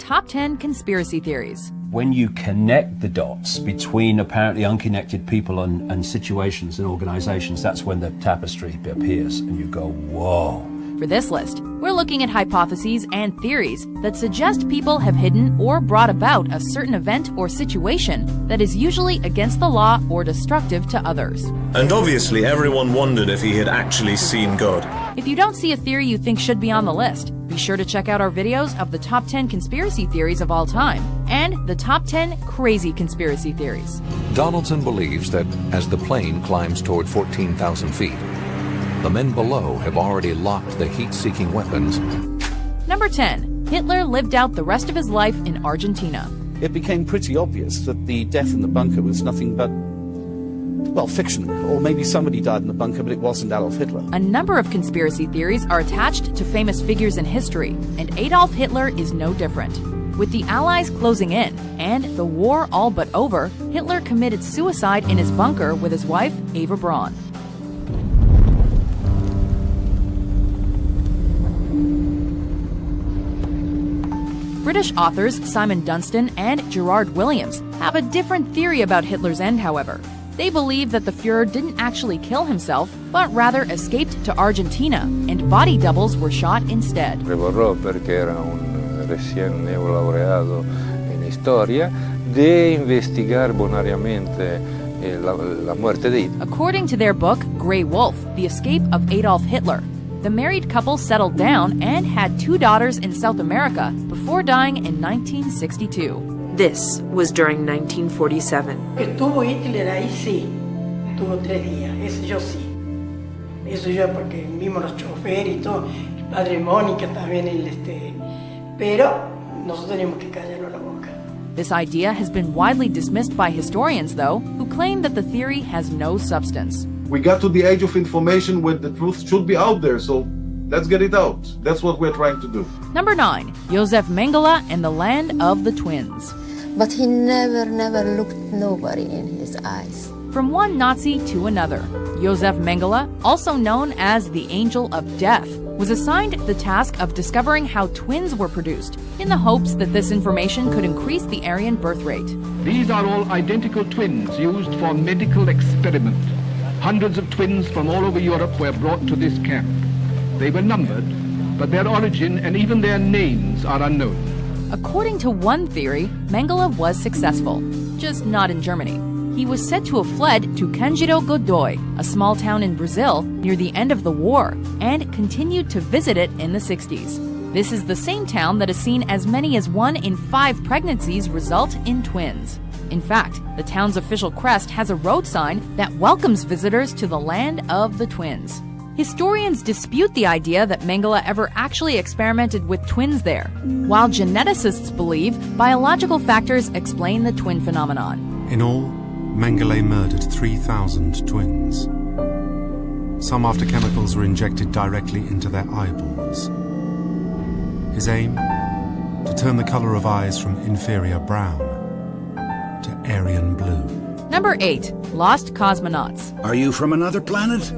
top 10 conspiracy theories. When you connect the dots between apparently unconnected people and situations and organizations, that's when the tapestry appears and you go, whoa. For this list, we're looking at hypotheses and theories that suggest people have hidden or brought about a certain event or situation that is usually against the law or destructive to others. And obviously everyone wondered if he had actually seen God. If you don't see a theory you think should be on the list, be sure to check out our videos of the top 10 conspiracy theories of all time and the top 10 crazy conspiracy theories. Donaldson believes that as the plane climbs toward 14,000 feet, the men below have already locked the heat-seeking weapons. Number 10. Hitler lived out the rest of his life in Argentina. It became pretty obvious that the death in the bunker was nothing but, well, fiction. Or maybe somebody died in the bunker, but it wasn't Adolf Hitler. A number of conspiracy theories are attached to famous figures in history, and Adolf Hitler is no different. With the Allies closing in and the war all but over, Hitler committed suicide in his bunker with his wife, Eva Braun. British authors Simon Dunstan and Gerard Williams have a different theory about Hitler's end, however. They believe that the Fuhrer didn't actually kill himself, but rather escaped to Argentina, and body doubles were shot instead. Prevorrò, perché era un recién neolaureado en historia, de investigar bonariamente la muerte de Hitler. According to their book, Grey Wolf, The Escape of Adolf Hitler, the married couple settled down and had 2 daughters in South America before dying in 1962. This was during 1947. Estuvo Hitler ahí, sí. Estuvo 3 días, eso yo sí. Eso yo porque vimos los choferes y todo. El padre Mónica también, pero nosotros tenemos que callarnos la boca. This idea has been widely dismissed by historians, though, who claim that the theory has no substance. We got to the age of information where the truth should be out there, so let's get it out. That's what we're trying to do. Number 9. Josef Mengele and the Land of the Twins. But he never looked nobody in his eyes. From one Nazi to another, Josef Mengele, also known as the Angel of Death, was assigned the task of discovering how twins were produced, in the hopes that this information could increase the Aryan birth rate. These are all identical twins used for medical experiment. Hundreds of twins from all over Europe were brought to this camp. They were numbered, but their origin and even their names are unknown. According to one theory, Mengele was successful, just not in Germany. He was said to have fled to Candido Godoy, a small town in Brazil near the end of the war, and continued to visit it in the 60s. This is the same town that has seen as many as 1 in 5 pregnancies result in twins. In fact, the town's official crest has a road sign that welcomes visitors to the Land of the Twins. Historians dispute the idea that Mengele ever actually experimented with twins there, while geneticists believe biological factors explain the twin phenomenon. In all, Mengele murdered 3,000 twins. Some after chemicals were injected directly into their eyeballs. His aim? To turn the color of eyes from inferior brown to Aryan blue. Number 8. Lost Cosmonauts. Are you from another planet?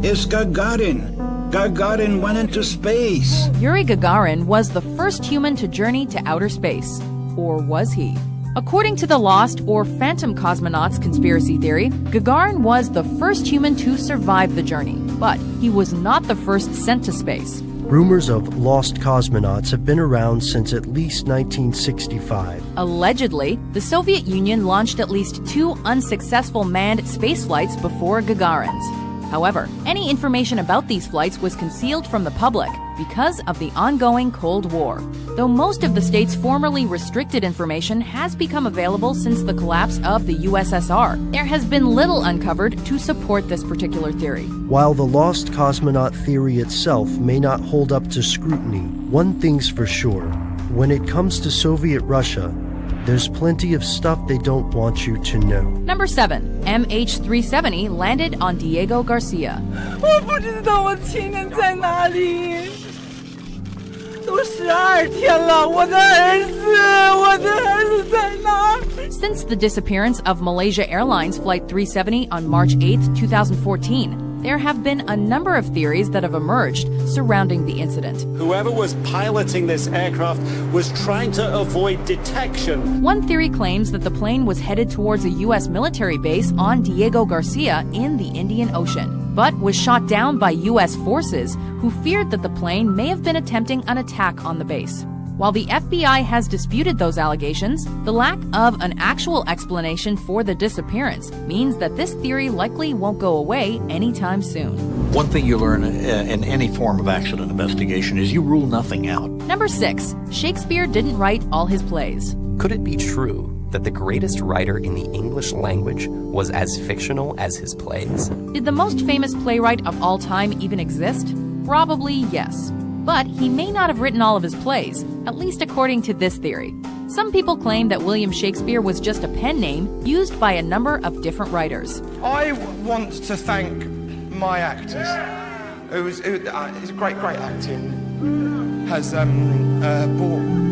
It's Gagarin. Gagarin went into space. Yuri Gagarin was the first human to journey to outer space. Or was he? According to the Lost or Phantom Cosmonauts conspiracy theory, Gagarin was the first human to survive the journey, but he was not the first sent to space. Rumors of lost cosmonauts have been around since at least 1965. Allegedly, the Soviet Union launched at least 2 unsuccessful manned space flights before Gagarin's. However, any information about these flights was concealed from the public because of the ongoing Cold War. Though most of the state's formerly restricted information has become available since the collapse of the USSR, there has been little uncovered to support this particular theory. While the lost cosmonaut theory itself may not hold up to scrutiny, one thing's for sure. When it comes to Soviet Russia, there's plenty of stuff they don't want you to know. Number 7. MH370 landed on Diego Garcia. Since the disappearance of Malaysia Airlines Flight 370 on March 8, 2014, there have been a number of theories that have emerged surrounding the incident. Whoever was piloting this aircraft was trying to avoid detection. One theory claims that the plane was headed towards a U.S. military base on Diego Garcia in the Indian Ocean, but was shot down by U.S. forces who feared that the plane may have been attempting an attack on the base. While the FBI has disputed those allegations, the lack of an actual explanation for the disappearance means that this theory likely won't go away anytime soon. One thing you learn in any form of accident investigation is you rule nothing out. Number 6. Shakespeare didn't write all his plays. Could it be true that the greatest writer in the English language was as fictional as his plays? Did the most famous playwright of all time even exist? Probably yes. But he may not have written all of his plays, at least according to this theory. Some people claim that William Shakespeare was just a pen name used by a number of different writers. I want to thank my actors, who's great acting, has brought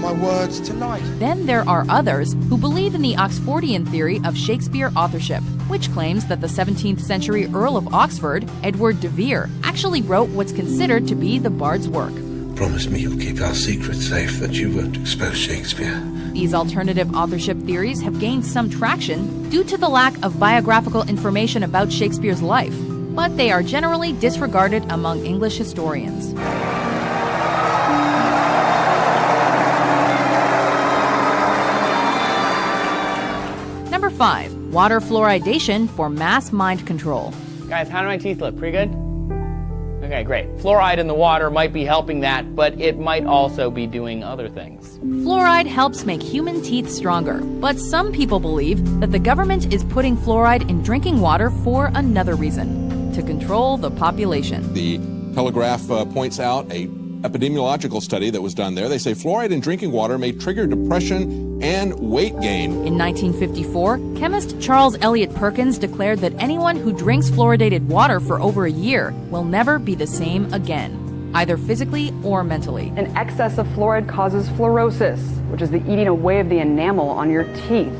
my words to life. Then there are others who believe in the Oxfordian theory of Shakespeare authorship, which claims that the 17th century Earl of Oxford, Edward de Vere, actually wrote what's considered to be the Bard's work. Promise me you'll keep our secret safe, that you won't expose Shakespeare. These alternative authorship theories have gained some traction due to the lack of biographical information about Shakespeare's life, but they are generally disregarded among English historians. Number 5. Water fluoridation for mass mind control. Guys, how do my teeth look? Pretty good? Okay, great. Fluoride in the water might be helping that, but it might also be doing other things. Fluoride helps make human teeth stronger, but some people believe that the government is putting fluoride in drinking water for another reason: to control the population. The Telegraph points out a epidemiological study that was done there. They say fluoride in drinking water may trigger depression and weight gain. In 1954, chemist Charles Eliot Perkins declared that anyone who drinks fluoridated water for over a year will never be the same again, either physically or mentally. An excess of fluoride causes fluorosis, which is the eating away of the enamel on your teeth.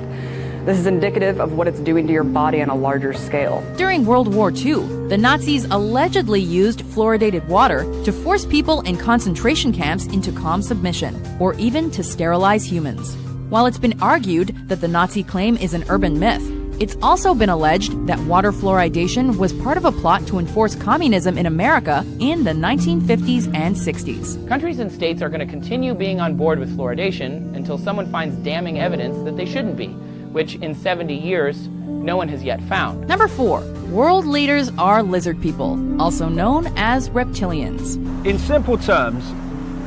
This is indicative of what it's doing to your body on a larger scale. During World War II, the Nazis allegedly used fluoridated water to force people in concentration camps into calm submission, or even to sterilize humans. While it's been argued that the Nazi claim is an urban myth, it's also been alleged that water fluoridation was part of a plot to enforce communism in America in the 1950s and 60s. Countries and states are going to continue being on board with fluoridation until someone finds damning evidence that they shouldn't be, which in 70 years, no one has yet found. Number 4. World leaders are lizard people, also known as reptilians. In simple terms,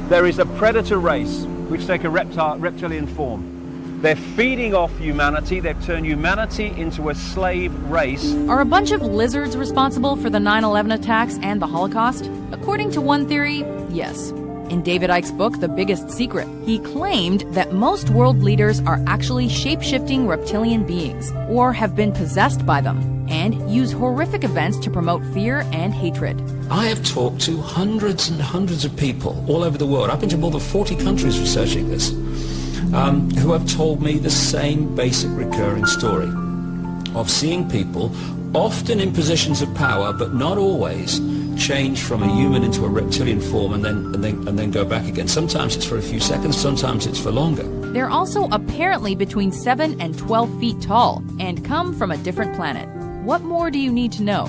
there is a predator race which take a reptilian form. They're feeding off humanity. They've turned humanity into a slave race. Are a bunch of lizards responsible for the 9/11 attacks and the Holocaust? According to one theory, yes. In David Icke's book, The Biggest Secret, he claimed that most world leaders are actually shape-shifting reptilian beings, or have been possessed by them, and use horrific events to promote fear and hatred. I have talked to hundreds and hundreds of people all over the world. I've been to more than 40 countries researching this, who have told me the same basic recurring story of seeing people, often in positions of power, but not always, change from a human into a reptilian form and then go back again. Sometimes it's for a few seconds, sometimes it's for longer. They're also apparently between 7 and 12 feet tall and come from a different planet. What more do you need to know?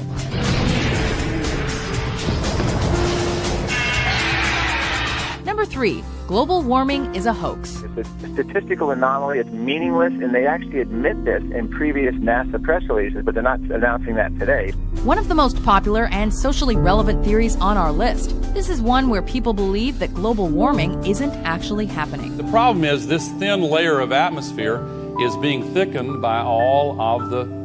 Number 3. Global warming is a hoax. It's a statistical anomaly. It's meaningless, and they actually admit this in previous NASA press releases, but they're not announcing that today. One of the most popular and socially relevant theories on our list. This is one where people believe that global warming isn't actually happening. The problem is this thin layer of atmosphere is being thickened by all of the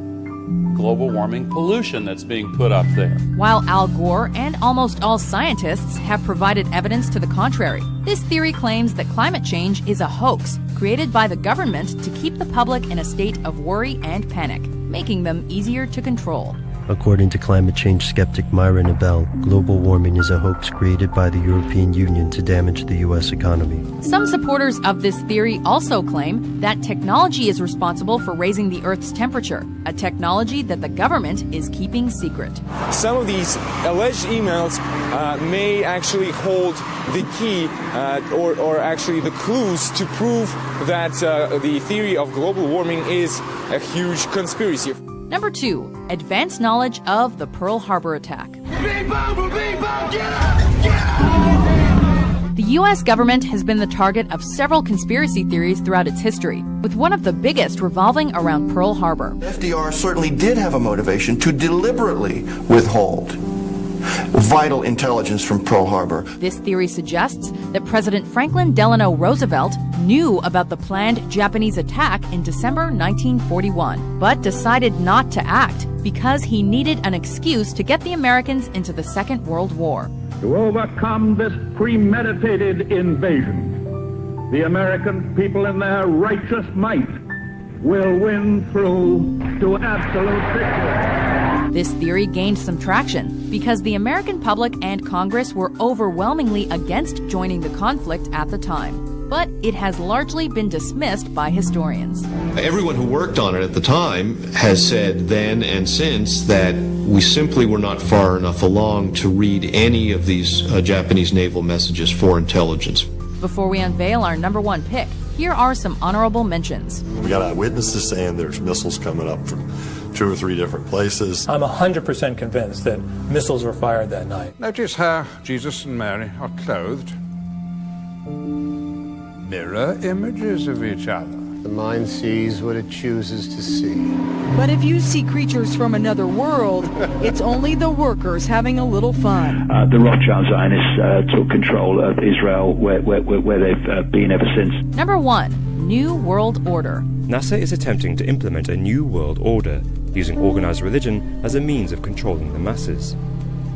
global warming pollution that's being put up there. While Al Gore and almost all scientists have provided evidence to the contrary, this theory claims that climate change is a hoax created by the government to keep the public in a state of worry and panic, making them easier to control. According to climate change skeptic Myra Nabel, global warming is a hoax created by the European Union to damage the U.S. economy. Some supporters of this theory also claim that technology is responsible for raising the Earth's temperature, a technology that the government is keeping secret. Some of these alleged emails may actually hold the key or actually the clues to prove that the theory of global warming is a huge conspiracy. Number 2, advanced knowledge of the Pearl Harbor attack. The U.S. government has been the target of several conspiracy theories throughout its history, with one of the biggest revolving around Pearl Harbor. FDR certainly did have a motivation to deliberately withhold vital intelligence from Pearl Harbor. This theory suggests that President Franklin Delano Roosevelt knew about the planned Japanese attack in December 1941, but decided not to act because he needed an excuse to get the Americans into the Second World War. To overcome this premeditated invasion, the American people in their righteous might will win through to absolute victory. This theory gained some traction because the American public and Congress were overwhelmingly against joining the conflict at the time. But it has largely been dismissed by historians. Everyone who worked on it at the time has said then and since that we simply were not far enough along to read any of these Japanese naval messages for intelligence. Before we unveil our number 1 pick, here are some honorable mentions. We got eyewitnesses saying there's missiles coming up from 2 or 3 different places. I'm 100% convinced that missiles were fired that night. Notice how Jesus and Mary are clothed. Mirror images of each other. The mind sees what it chooses to see. But if you see creatures from another world, it's only the workers having a little fun. The Rothschild Zionists took control of Israel, where they've been ever since. Number 1, New World Order. NASA is attempting to implement a new world order, using organized religion as a means of controlling the masses.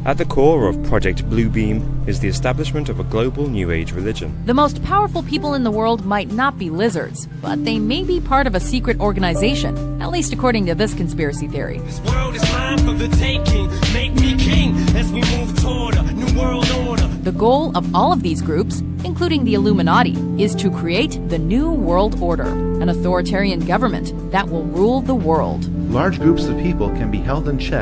At the core of Project Bluebeam is the establishment of a global New Age religion. The most powerful people in the world might not be lizards, but they may be part of a secret organization, at least according to this conspiracy theory. This world is mine for the taking. Make me king as we move toward a new world order. The goal of all of these groups, including the Illuminati, is to create the New World Order, an authoritarian government that will rule the world. Large groups of people can be held in check